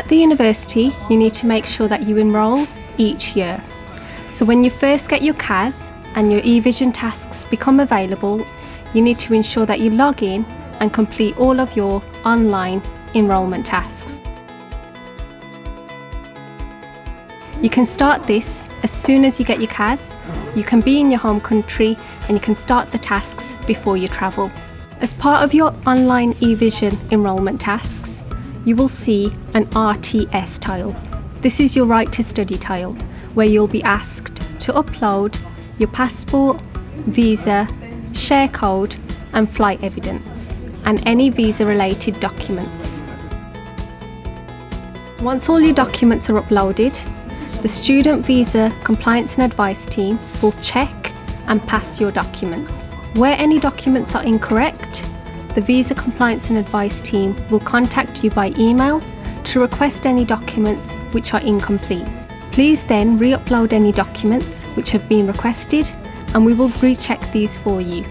At the university, you need to make sure that you enrol each year. So when you first get your CAS and your eVision tasks become available, you need to ensure that you log in and complete all of your online enrolment tasks. You can start this as soon as you get your CAS. You can be in your home country and you can start the tasks before you travel. As part of your online eVision enrolment tasks, you will see an RTS tile. This is your right to study tile, where you'll be asked to upload your passport, visa, share code and flight evidence, and any visa related documents. Once all your documents are uploaded, the Student Visa Compliance and Advice team will check and pass your documents. Where any documents are incorrect, the Visa Compliance and Advice team will contact you by email to request any documents which are incomplete. Please then re-upload any documents which have been requested and we will recheck these for you.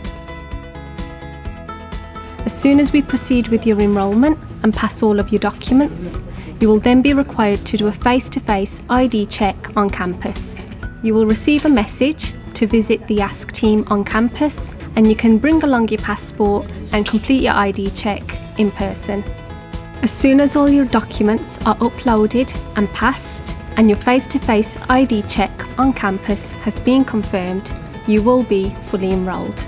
As soon as we proceed with your enrolment and pass all of your documents, you will then be required to do a face-to-face ID check on campus. You will receive a message to visit the Ask team on campus, and you can bring along your passport and complete your ID check in person. As soon as all your documents are uploaded and passed and your face-to-face ID check on campus has been confirmed, you will be fully enrolled.